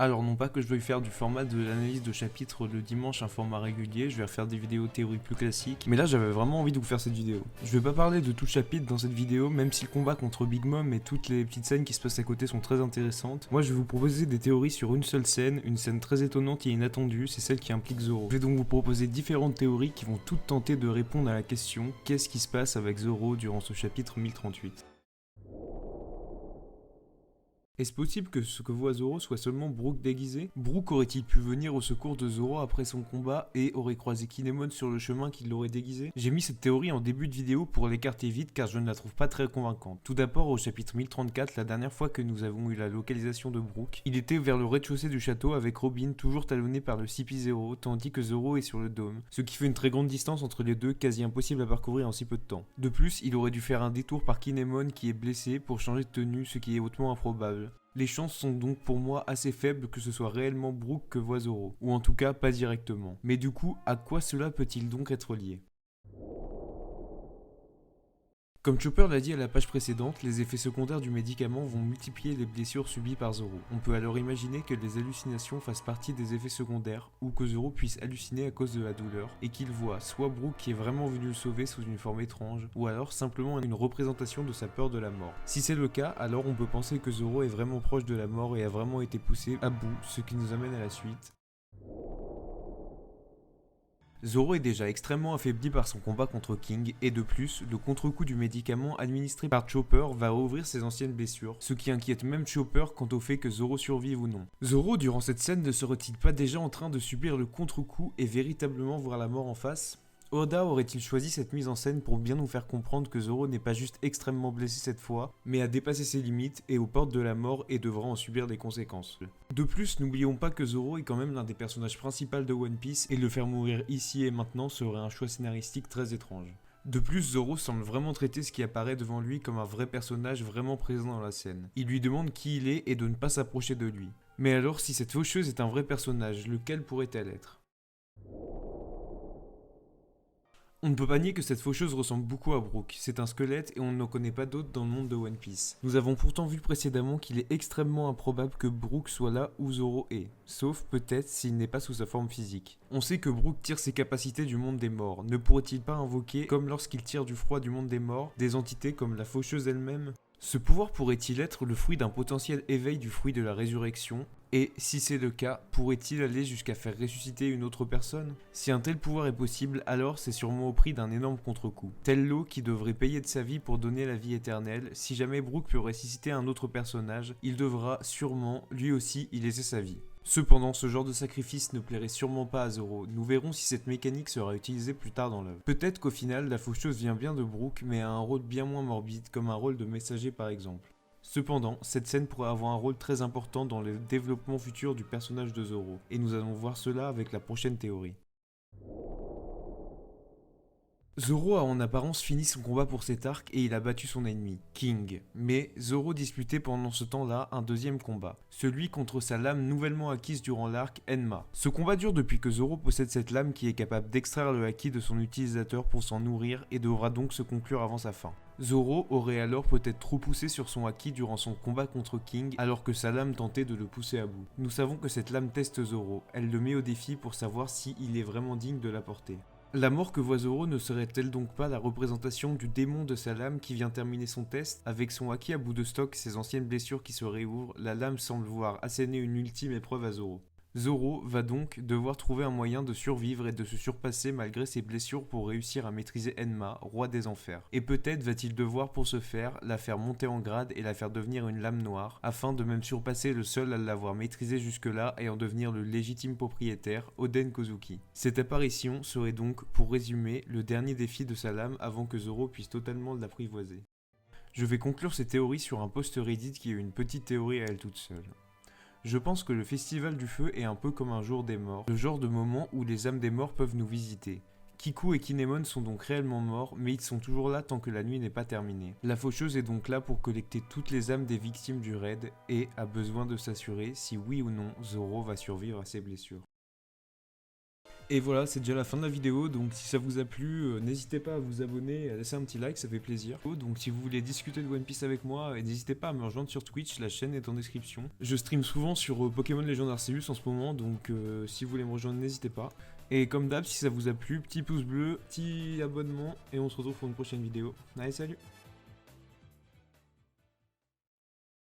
Alors non pas que je veuille faire du format de l'analyse de chapitres le dimanche un format régulier, je vais refaire des vidéos théorie plus classiques, mais là j'avais vraiment envie de vous faire cette vidéo. Je vais pas parler de tout chapitre dans cette vidéo, même si le combat contre Big Mom et toutes les petites scènes qui se passent à côté sont très intéressantes. Moi je vais vous proposer des théories sur une seule scène, une scène très étonnante et inattendue, c'est celle qui implique Zoro. Je vais donc vous proposer différentes théories qui vont toutes tenter de répondre à la question qu'est-ce qui se passe avec Zoro durant ce chapitre 1038. Est-ce possible que ce que voit Zoro soit seulement Brook déguisé? Brook aurait-il pu venir au secours de Zoro après son combat et aurait croisé Kinemon sur le chemin qui l'aurait déguisé? J'ai mis cette théorie en début de vidéo pour l'écarter vite car je ne la trouve pas très convaincante. Tout d'abord au chapitre 1034, la dernière fois que nous avons eu la localisation de Brook, il était vers le rez-de-chaussée du château avec Robin toujours talonné par le CP0 tandis que Zoro est sur le dôme, ce qui fait une très grande distance entre les deux, quasi impossible à parcourir en si peu de temps. De plus, il aurait dû faire un détour par Kinemon qui est blessé pour changer de tenue, ce qui est hautement improbable. Les chances sont donc pour moi assez faibles que ce soit réellement Brook que voit Zoro, ou en tout cas pas directement. Mais du coup, à quoi cela peut-il donc être lié? Comme Chopper l'a dit à la page précédente, les effets secondaires du médicament vont multiplier les blessures subies par Zoro. On peut alors imaginer que les hallucinations fassent partie des effets secondaires, ou que Zoro puisse halluciner à cause de la douleur, et qu'il voit soit Brook qui est vraiment venu le sauver sous une forme étrange, ou alors simplement une représentation de sa peur de la mort. Si c'est le cas, alors on peut penser que Zoro est vraiment proche de la mort et a vraiment été poussé à bout, ce qui nous amène à la suite. Zoro est déjà extrêmement affaibli par son combat contre King, et de plus, le contre-coup du médicament administré par Chopper va rouvrir ses anciennes blessures, ce qui inquiète même Chopper quant au fait que Zoro survive ou non. Zoro, durant cette scène, ne serait-il pas déjà en train de subir le contre-coup et véritablement voir la mort en face ? Oda aurait-il choisi cette mise en scène pour bien nous faire comprendre que Zoro n'est pas juste extrêmement blessé cette fois, mais a dépassé ses limites et aux portes de la mort et devra en subir les conséquences. De plus, n'oublions pas que Zoro est quand même l'un des personnages principaux de One Piece et le faire mourir ici et maintenant serait un choix scénaristique très étrange. De plus, Zoro semble vraiment traiter ce qui apparaît devant lui comme un vrai personnage vraiment présent dans la scène. Il lui demande qui il est et de ne pas s'approcher de lui. Mais alors, si cette faucheuse est un vrai personnage, lequel pourrait-elle être ? On ne peut pas nier que cette faucheuse ressemble beaucoup à Brook, c'est un squelette et on n'en connaît pas d'autres dans le monde de One Piece. Nous avons pourtant vu précédemment qu'il est extrêmement improbable que Brook soit là où Zoro est, sauf peut-être s'il n'est pas sous sa forme physique. On sait que Brook tire ses capacités du monde des morts, ne pourrait-il pas invoquer, comme lorsqu'il tire du froid du monde des morts, des entités comme la faucheuse elle-même ? Ce pouvoir pourrait-il être le fruit d'un potentiel éveil du fruit de la résurrection? Et si c'est le cas, pourrait-il aller jusqu'à faire ressusciter une autre personne? Si un tel pouvoir est possible, alors c'est sûrement au prix d'un énorme contre-coup. Tel Law qui devrait payer de sa vie pour donner la vie éternelle, si jamais Brook peut ressusciter un autre personnage, il devra sûrement, lui aussi, y laisser sa vie. Cependant, ce genre de sacrifice ne plairait sûrement pas à Zoro. Nous verrons si cette mécanique sera utilisée plus tard dans l'œuvre. Peut-être qu'au final, la faucheuse vient bien de Brook, mais a un rôle bien moins morbide, comme un rôle de messager par exemple. Cependant, cette scène pourrait avoir un rôle très important dans le développement futur du personnage de Zoro, et nous allons voir cela avec la prochaine théorie. Zoro a en apparence fini son combat pour cet arc et il a battu son ennemi, King. Mais Zoro disputait pendant ce temps-là un deuxième combat, celui contre sa lame nouvellement acquise durant l'arc, Enma. Ce combat dure depuis que Zoro possède cette lame qui est capable d'extraire le haki de son utilisateur pour s'en nourrir et devra donc se conclure avant sa fin. Zoro aurait alors peut-être trop poussé sur son haki durant son combat contre King alors que sa lame tentait de le pousser à bout. Nous savons que cette lame teste Zoro, elle le met au défi pour savoir s'il est vraiment digne de la porter. La mort que voit Zoro ne serait-elle donc pas la représentation du démon de sa lame qui vient terminer son test? Avec son haki à bout de stock, ses anciennes blessures qui se réouvrent, la lame semble vouloir asséner une ultime épreuve à Zoro. Zoro va donc devoir trouver un moyen de survivre et de se surpasser malgré ses blessures pour réussir à maîtriser Enma, roi des enfers. Et peut-être va-t-il devoir pour ce faire, la faire monter en grade et la faire devenir une lame noire, afin de même surpasser le seul à l'avoir maîtrisée jusque-là et en devenir le légitime propriétaire, Oden Kozuki. Cette apparition serait donc, pour résumer, le dernier défi de sa lame avant que Zoro puisse totalement l'apprivoiser. Je vais conclure ces théories sur un post Reddit qui est une petite théorie à elle toute seule. Je pense que le festival du feu est un peu comme un jour des morts, le genre de moment où les âmes des morts peuvent nous visiter. Kiku et Kinemon sont donc réellement morts, mais ils sont toujours là tant que la nuit n'est pas terminée. La faucheuse est donc là pour collecter toutes les âmes des victimes du raid et a besoin de s'assurer si oui ou non Zoro va survivre à ses blessures. Et voilà, c'est déjà la fin de la vidéo, donc si ça vous a plu, n'hésitez pas à vous abonner et à laisser un petit like, ça fait plaisir. Donc si vous voulez discuter de One Piece avec moi, n'hésitez pas à me rejoindre sur Twitch, la chaîne est en description. Je stream souvent sur Pokémon Legend Arceus en ce moment, donc si vous voulez me rejoindre, n'hésitez pas. Et comme d'hab, si ça vous a plu, petit pouce bleu, petit abonnement, et on se retrouve pour une prochaine vidéo. Allez, salut!